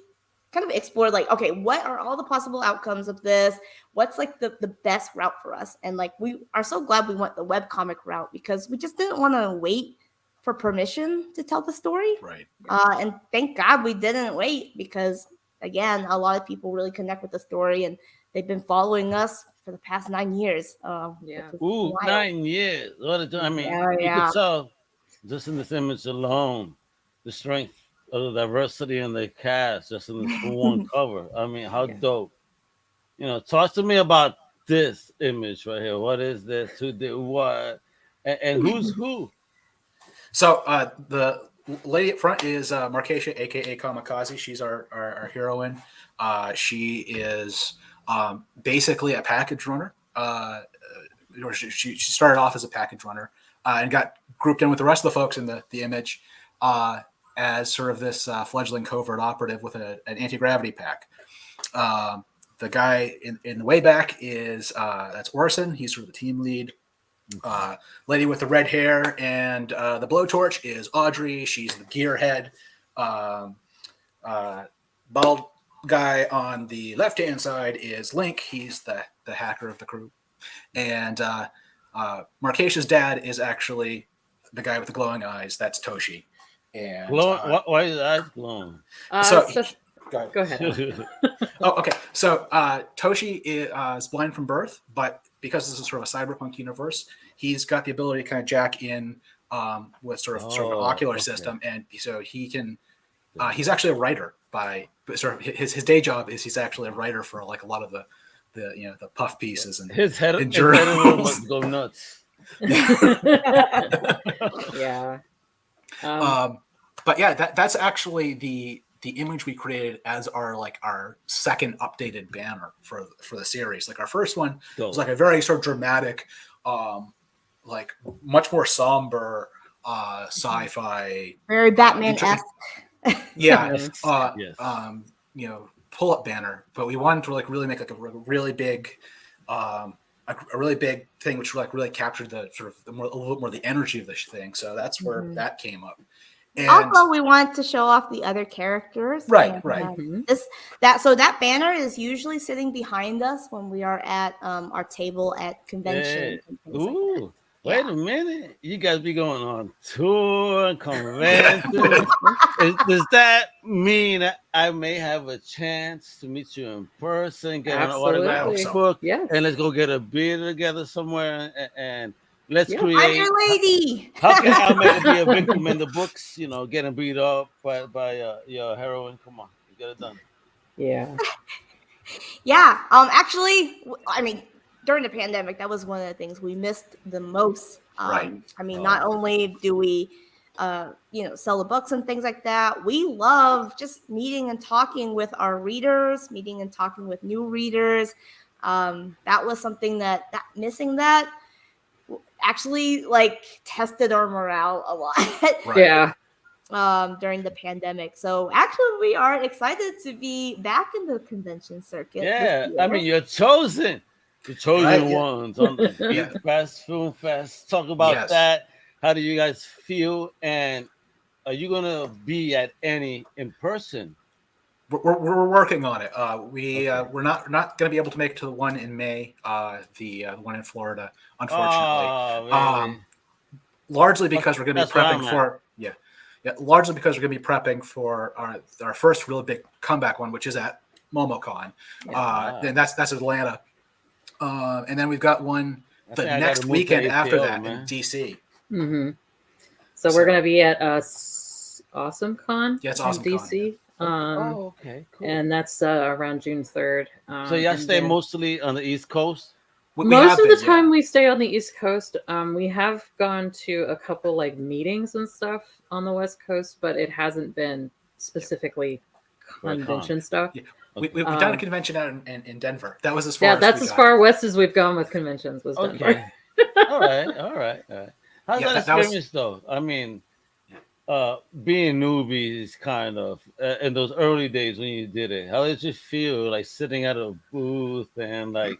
kind of explored like, okay, what are all the possible outcomes of this? What's like the best route for us? And like, we are so glad we went the webcomic route, because we just didn't want to wait for permission to tell the story. Right. And thank God we didn't wait, because again, a lot of people really connect with the story, and they've been following us for the past 9 years. Ooh, 9 years. I mean, you could tell just in this image alone, the strength of the diversity in the cast, just in this one cover. I mean, how dope. Talk to me about this image right here. What is this? Who did what? And who's who? So the lady up front is Markeisha Aka Kamikaze. She's our heroine. She is basically a package runner. She started off as a package runner and got grouped in with the rest of the folks in the image as sort of this fledgling covert operative with an anti-gravity pack. The guy in the way back is that's Orson. He's sort of the team lead. Lady with the red hair and the blowtorch is Audrey. She's the gearhead. Bald guy on the left-hand side is Link. He's the hacker of the crew. And Markeisha's dad is actually the guy with the glowing eyes. That's Toshi. And why is that glowing? Go ahead. Okay. So Toshi is blind from birth, but because this is sort of a cyberpunk universe, he's got the ability to kind of jack in with sort of an ocular system, and so he can. He's actually a writer by sort of his day job is he's actually a writer for like a lot of the puff pieces and his head must go nuts. Yeah. But yeah, that's actually the image we created as our second updated banner for the series. Like our first one was like a very sort of dramatic, like much more somber sci-fi, very Batman-esque. Yeah. Yes. Pull-up banner, but we wanted to like really make like a really big thing, which like really captured the sort of a little bit more the energy of this thing. So that's where that came up. And Also, we want to show off the other characters. Right, and, right. Mhm. That banner is usually sitting behind us when we are at our table at conventions and things like that. Ooh, wait Yeah. a minute. You guys be going on tour and conventions. Does that mean that I may have a chance to meet you in person, get an autograph Absolutely. so. book, Yes. and let's go get a beer together somewhere and let's Yeah. I'm create. your lady. How can Almeida be a victim in the books? You know, getting beat up by your heroine. Come on, you get it done. Yeah. Yeah. Actually, I mean, during the pandemic, that was one of the things we missed the most. Right. I mean, not only do we, sell the books and things like that, we love just meeting and talking with our readers, meeting and talking with new readers. That was something that missing that actually like tested our morale a lot. Right. Yeah. During the pandemic. So actually, we are excited to be back in the convention circuit. this Yeah, year. I mean, you're chosen. The chosen Right, yeah. ones on the Yeah. GeekFest FilmFest. Talk about Yes. that. How do you guys feel? And are you gonna be at any in person? We're working on it. We're Okay. not going to be able to make it to the one in May, the one in Florida, unfortunately. Oh, really? Largely because we're going to be That's where I'm prepping at. for largely because we're going to be prepping for our first really big comeback one, which is at MomoCon. Wow. Then that's Atlanta, and then we've got one I the think I gotta next move to weekend after ATL, that man. in DC. Hmm. So So- we're gonna be at Awesome Con Yeah, it's in Awesome Con, DC. Oh, okay, cool. And that's around June 3rd. So y'all and stay then- mostly on the East Coast? We have most of the been, time we stay on the East Coast. We have gone to a couple like meetings and stuff on the West Coast, but it hasn't been specifically For a con. convention stuff. Yeah. We've done a Um, convention out in Denver. That was as far Yeah, as that's we as got. far west as we've gone with conventions. Was Denver. Okay. all right. How's Yeah, that that was- experience though? I mean, being newbies, kind of in those early days when you did it, how did you feel like sitting at a booth and like,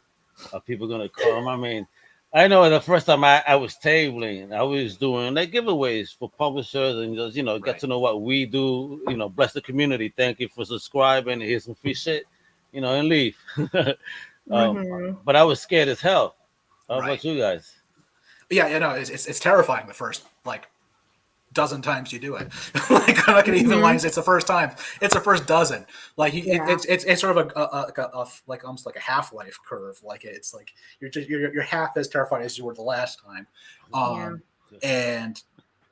are people gonna come? I mean, I know the first time I was tabling, I was doing like giveaways for publishers and just get Right. to know what we do. Bless the community. Thank you for subscribing. Here's some free shit, and leave. Mhm. But I was scared as hell. How Right. about you guys? Yeah, no, it's terrifying the first like dozen times you do it. Like I'm not gonna even lie, it's the first time. It's the first dozen. Like Yeah. it's sort of a like almost like a Half-Life curve. Like it's like you're half as terrified as you were the last time.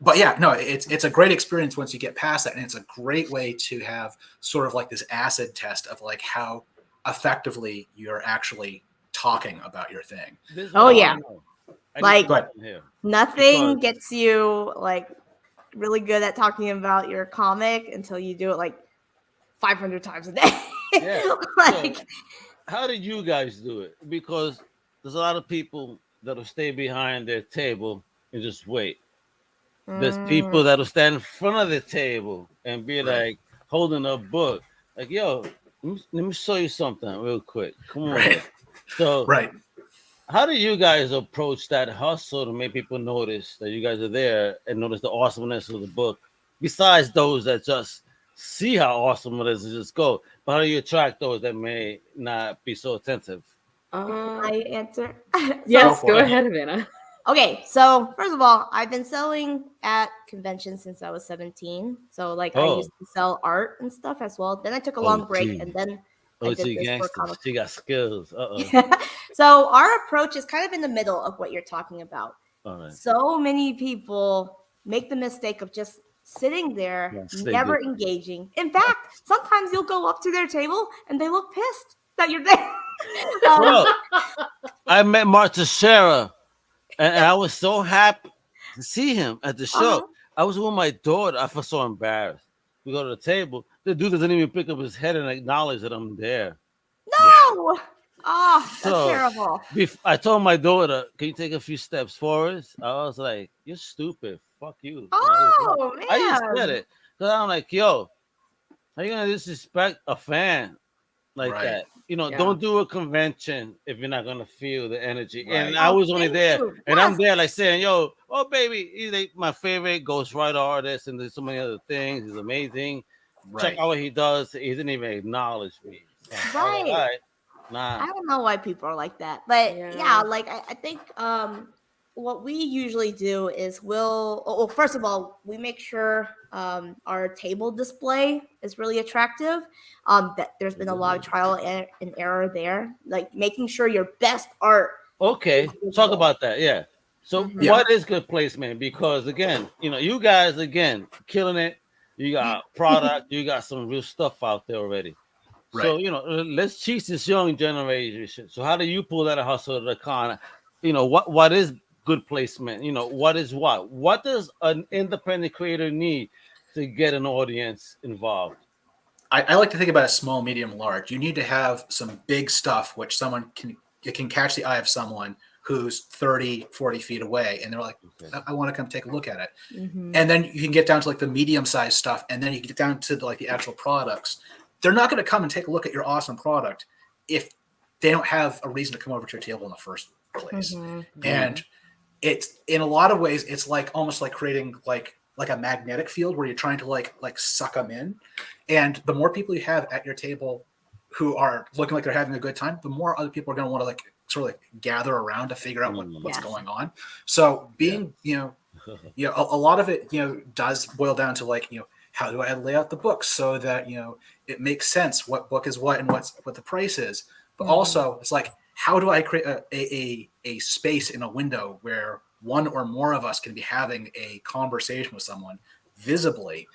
But yeah, no, it's a great experience once you get past that, and it's a great way to have sort of like this acid test of like how effectively you're actually talking about your thing. Oh, yeah. Like- Go ahead. here. Nothing Because- gets you like really good at talking about your comic until you do it like 500 times a day. Yeah. Like, So, how did you guys do it? Because there's a lot of people that'll stay behind their table and just wait. There's people that'll stand in front of the table and be Right. like holding a book, like, "Yo, let me show you something real quick. Come on." Right. So, Right. how do you guys approach that hustle to make people notice that you guys are there and notice the awesomeness of the book? Besides those that just see how awesome it is and just go, but how do you attract those that may not be so attentive? I answer. Yes, for go it. ahead, Amanda. Okay, so first of all, I've been selling at conventions since I was 17. So like I Oh. used to sell art and stuff as well. Then I took a Oh, long break gee. and then I Oh, did she this for gangster. comic. She got skills. So our approach is kind of in the middle of what you're talking about. All right. So many people make the mistake of just sitting there, Yes, they never do. engaging. In fact, sometimes you'll go up to their table and they look pissed that you're there. Bro, I met Markeisha, and I was so happy to see him at the show. Uh-huh. I was with my daughter. I felt so embarrassed. We go to the table. The dude doesn't even pick up his head and acknowledge that I'm there. No. Oh, that's So, terrible. I told my daughter, "Can you take a few steps forward?" I was like, "You're stupid. Fuck you." Oh, I just man. said it because I'm like, "Yo, how you gonna disrespect a fan like Right. that. You know, Yeah. don't do a convention if you're not gonna feel the energy. And Right. I was only Thank there, you. and I'm Yes. there like saying, "Yo, oh baby, he's like my favorite ghostwriter artist, and there's so many other things. He's amazing. Check Right. out what he does." He didn't even acknowledge me. So I was like, Right. all right, nah. I don't know why people are like that, but Yeah. yeah, like I think what we usually do is well, first of all, we make sure our table display is really attractive. That there's been a lot of trial and error there, like making sure your best art. Okay, is talk visible. about that. Yeah. So Mhm. Yeah. what is good placement? Because again, you know, you guys again killing it. You got product. You got some real stuff out there already. So Right. you know, let's teach this young generation. So how do you pull that hustle to the con? You know, what is good placement? You know, what is what? What does an independent creator need to get an audience involved? I like to think about it small, medium, large. You need to have some big stuff which someone can, it can catch the eye of someone who's 30, 40 feet away, and they're like, Okay. I want to come take a look at it. Mhm. And then you can get down to like the medium sized stuff, and then you get down to like the actual products. They're not going to come and take a look at your awesome product if they don't have a reason to come over to your table in the first place. Mhm. And it's in a lot of ways, it's like almost like creating like a magnetic field where you're trying to like suck them in. And the more people you have at your table who are looking like they're having a good time, the more other people are going to want to like sort of like gather around to figure out what's Yes. going on. So being, you know, a lot of it, you know, does boil down to like, you know, how do I lay out the books so that, you know, it makes sense what book is what and what the price is. But also it's like, how do I create a space in a window where one or more of us can be having a conversation with someone visibly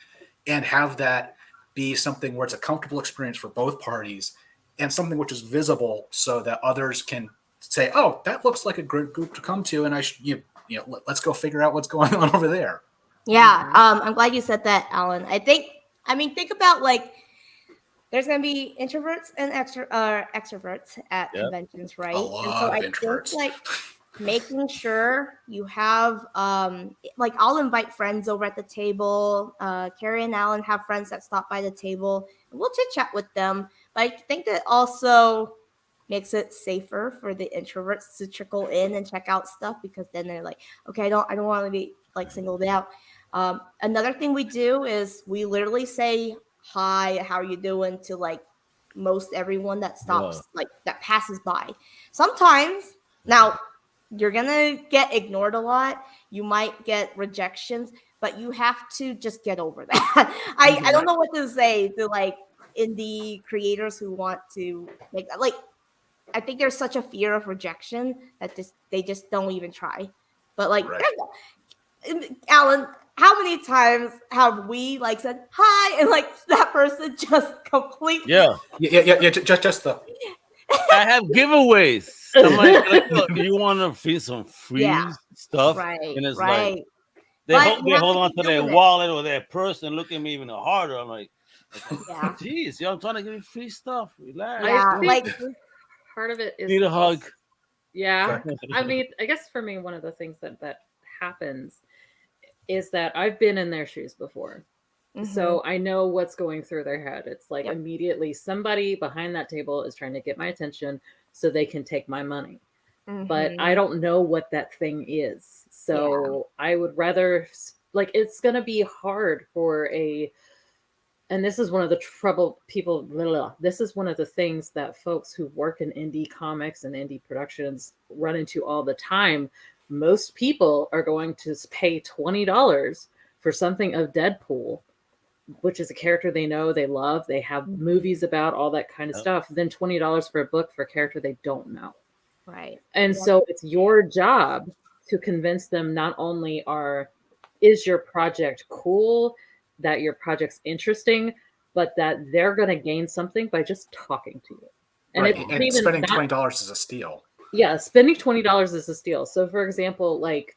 and have that be something where it's a comfortable experience for both parties and something which is visible so that others can say, oh, that looks like a good group to come to. And I should, you know, let's go figure out what's going on over there. Yeah, I'm glad you said that, Alan. Think about like there's gonna be introverts and extroverts at Yep. conventions, right? A And so lot I of think introverts. like making sure you have like I'll invite friends over at the table. Carrie and Alan have friends that stop by the table, and we'll chit chat with them. But I think that also makes it safer for the introverts to trickle in and check out stuff because then they're like, okay, I don't want to be like singled out. Another thing we do is we literally say hi, how are you doing to like most everyone that stops, like that passes by. Sometimes now you're gonna get ignored a lot. You might get rejections, but you have to just get over that. I don't know what to say to like indie creators who want to make that. Like, I think there's such a fear of rejection that they just don't even try. But like, Right. Alan, how many times have we like said hi and like that person just completely Yeah. Yeah. Just the I have giveaways. I'm like, look, you want to free some free Yeah. stuff, right, and it's right. like they But you have hold to on keep to their doing it. wallet or their purse and look at me even harder. I'm like, Yeah. geez, yo, I'm trying to give you free stuff. Relax. Yeah, I like think part of it is Need a hug. Yeah. I mean, I guess for me, one of the things that happens is that I've been in their shoes before. So I know what's going through their head. It's like Yep. immediately somebody behind that table is trying to get my attention so they can take my money. But I don't know what that thing is. So I would rather, like, it's going to be hard for and this is one of the trouble people, this is one of the things that folks who work in indie comics and indie productions run into all the time. Most people are going to pay $20 for something of Deadpool, which is a character they know, they love, they have movies about, all that kind of stuff. Then $20 for a book for a character they don't know. right. And so it's your job to convince them not only is your project cool, that your project's interesting, but that they're going to gain something by just talking to you. And right. it's And even spending not, $20 is a steal. Yeah, spending $20 is a steal. So for example, like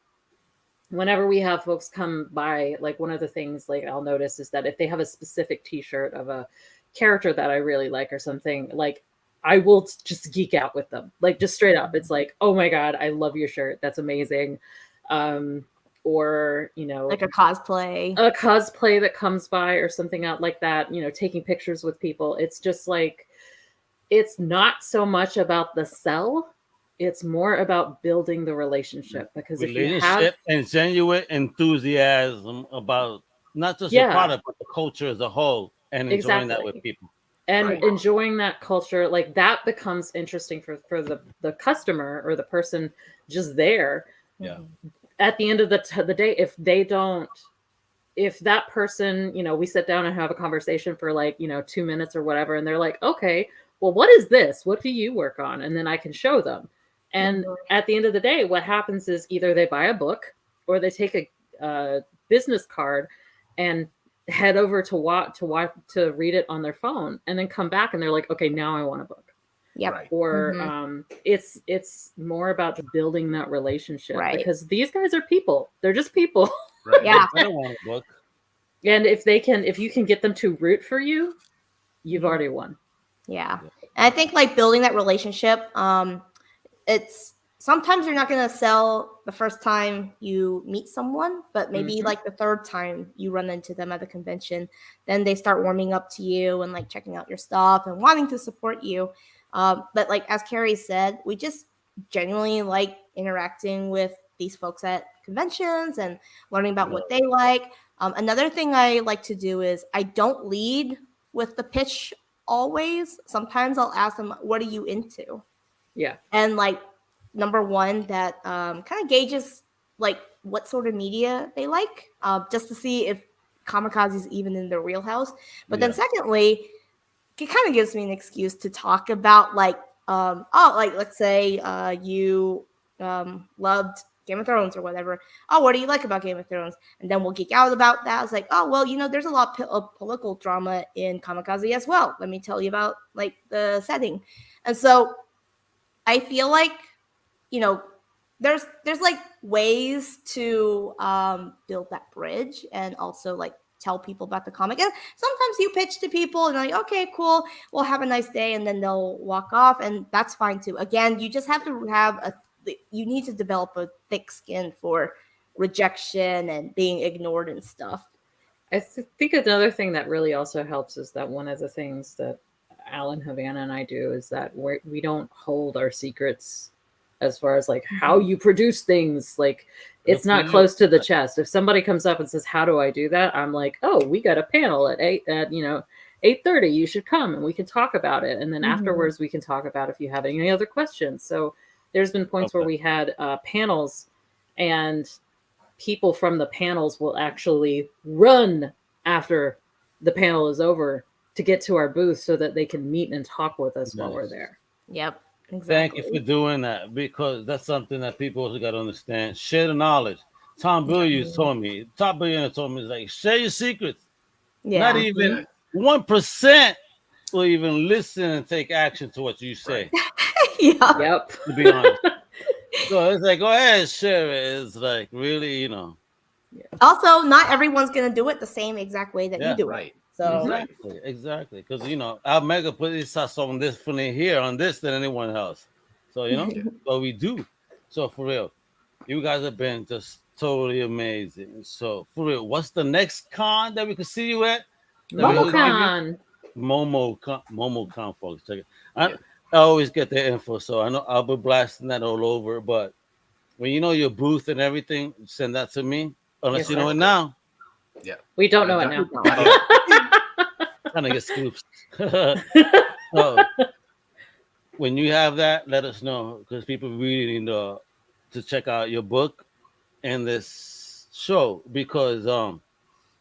whenever we have folks come by, like one of the things like I'll notice is that if they have a specific t-shirt of a character that I really like or something, like I will just geek out with them, like just straight up. It's like, oh my God, I love your shirt. That's amazing. Or, you know, Like a cosplay. that comes by or something out like that, you know, taking pictures with people. It's just like, it's not so much about the sell. It's more about building the relationship, because if you have, Relationship and genuine enthusiasm about not just your Yeah. product, but the culture as a whole, and enjoying that Exactly. with people. and Right. enjoying that culture, like that becomes interesting for the customer or the person just there. Yeah. At the end of the day, if that person, we sit down and have a conversation for like 2 minutes or whatever, and they're like, okay, well, what is this, what do you work on, and then I can show them. And at the end of the day, what happens is either they buy a book or they take a business card and head over to read it on their phone, and then come back and they're like, okay, now I want a book. Yep. Right. Or it's more about building that relationship, Right. because these guys are people. They're just people. Right. Yeah. I don't want a book. And if you can get them to root for you, you've already won. Yeah. And I think like building that relationship, it's sometimes you're not going to sell the first time you meet someone, but maybe like the third time you run into them at a convention, then they start warming up to you and like checking out your stuff and wanting to support you. But like, as Carrie said, we just genuinely like interacting with these folks at conventions and learning about what they like. Another thing I like to do is I don't lead with the pitch always. Sometimes I'll ask them, what are you into? Yeah. And like, number one, that kind of gauges like what sort of media they like, just to see if Kamikaze is even in their wheelhouse. But then secondly, it kind of gives me an excuse to talk about like, like let's say you loved Game of Thrones or whatever. Oh, what do you like about Game of Thrones? And then we'll geek out about that. I was like, oh, well, there's a lot of political drama in Kamikaze as well. Let me tell you about like the setting. And so I feel like, there's like ways to build that bridge and also like tell people about the comic. And sometimes you pitch to people and like, okay, cool, we'll have a nice day, and then they'll walk off, and that's fine too. Again, you just have to you need to develop a thick skin for rejection and being ignored and stuff. I think another thing that really also helps is that one of the things that Alan, Havana, and I do is that we don't hold our secrets as far as like how you produce things. Like it's not close to the chest. If somebody comes up and says, how do I do that? I'm like, oh, we got a panel at 8:30. You should come and we can talk about it. And then afterwards we can talk about if you have any other questions. So there's been points where we had panels, and people from the panels will actually run after the panel is over to get to our booth so that they can meet and talk with us while we're there. Yep. Exactly. Thank you for doing that, because that's something that people also got to understand. Share the knowledge. Tom Billionaire told me, is like, share your secrets. Yeah. Not even 1% will even listen and take action to what you say. Yeah. Yep. To be honest. So it's like, go ahead, share it. It's like, really, Also, not everyone's gonna do it the same exact way that you do it. So Exactly. Because our mega put his sauce on this funny here on this than anyone else. So but we do. So for real, you guys have been just totally amazing. So for real, what's the next con that we can see you at? MomoCon. MomoCon, folks. Check it. I always get the info, so I know I'll be blasting that all over. But when you know your booth and everything, send that to me. Unless you know it now. Yeah. We don't know it now. Trying to get scoops. So, when you have that, let us know, because people really need to check out your book and this show, because I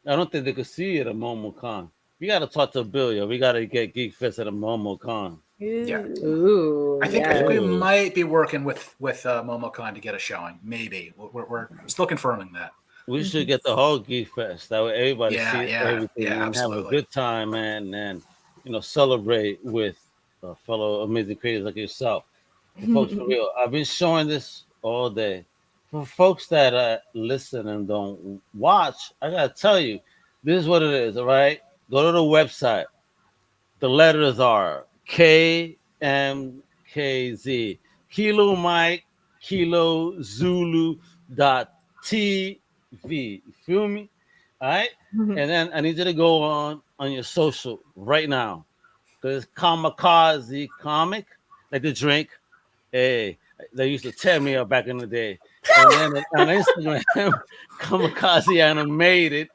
don't think they could see it at MomoCon. We got to talk to Bill, yo. We got to get GeekFest at a MomoCon. Yeah. Ooh. I think we might be working with MomoCon to get a showing. Maybe we're still confirming that. We should get the whole GeekFest. That way everybody see everything and absolutely. have a good time, man, and celebrate with fellow amazing creators like yourself. And folks, for real, I've been showing this all day. For folks that listen and don't watch, I gotta tell you, this is what it is. All right, go to the website. The letters are KMKZ, Kilo Mike Kilo Zulu .TV. You feel me? All right. And then I need you to go on your social right now. Because it's Kamikaze comic, like the drink. Hey, they used to tear me up back in the day. And then on Instagram, Kamikaze animated.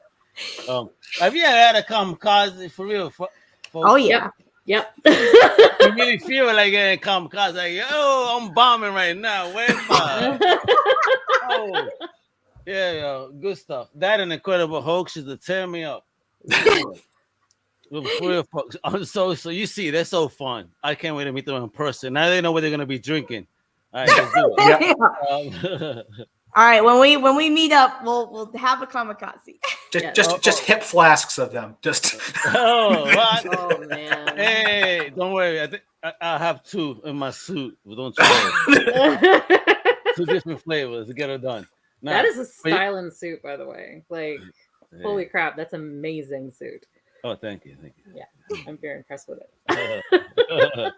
Have you ever had a Kamikaze for real? Oh yeah. Yep. You really feel like getting Kamikaze. Like, yo, I'm bombing right now. Where's my? Oh, yeah, yo, good stuff. That and Incredible Hulk is to tear me up. For real, folks. So you see, they're so fun. I can't wait to meet them in person. Now they know what they're gonna be drinking. All right, let's do it. All right, when we meet up, we'll have a Kamikaze. Just hip flasks of them. Just. Oh, what? Oh man. Hey, don't worry. I think I have 2 in my suit. But don't worry. 2 different flavors to get it done. Now, that is a styling suit, by the way. Like, holy crap, that's an amazing suit. Oh, thank you. Yeah, I'm very impressed with it.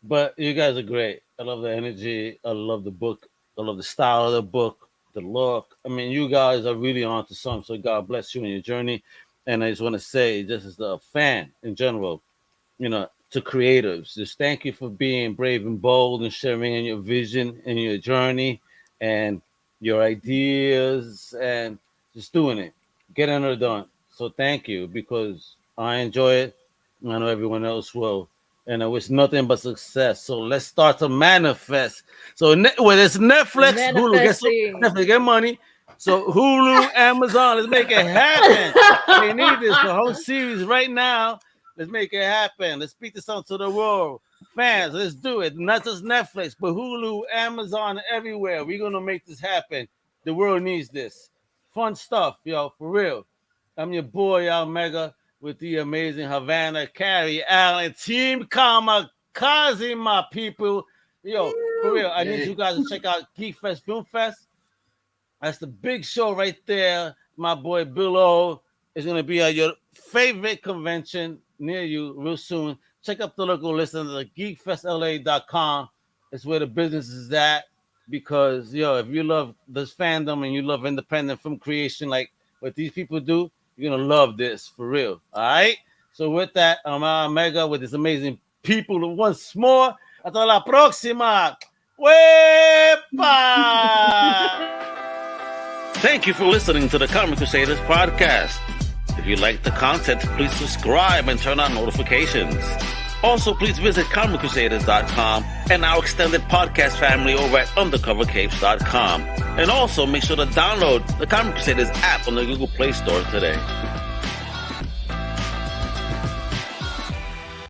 But you guys are great. I love the energy. I love the book. I love the style of the book, the look. I mean, you guys are really on to something. So God bless you in your journey. And I just want to say, just as a fan in general, to creatives, just thank you for being brave and bold and sharing in your vision and your journey and your ideas and just doing it, getting it done. So thank you, because I enjoy it. I know everyone else will. And I wish nothing but success. So let's start to manifest. So whether it's Netflix, Hulu, Netflix, get money. So Hulu, Amazon, let's make it happen. They need this, the whole series right now. Let's make it happen. Let's speak this out to the world. Fans, let's do it. Not just Netflix, but Hulu, Amazon, everywhere. We're going to make this happen. The world needs this. Fun stuff, yo, for real. I'm your boy, Mega, with the amazing Havana, Carrie, Al, and Team Kamikaze, my people. Yo, for real, I need you guys to check out GeekFest FilmFest. That's the big show right there. My boy Bill O is going to be at your favorite convention near you real soon. Check up the local listen at geekfestla.com. It's where the business is at. Because, if you love this fandom and you love independent film creation like what these people do, you're going to love this, for real. All right? So with that, I'm Mega with this amazing people once more. Hasta la próxima. Wepa! Thank you for listening to the Comic Crusaders podcast. If you like the content, please subscribe and turn on notifications. Also, please visit comiccrusaders.shop and our extended podcast family over at undercovercapes.com. And also, make sure to download the Comic Crusaders app on the Google Play Store today.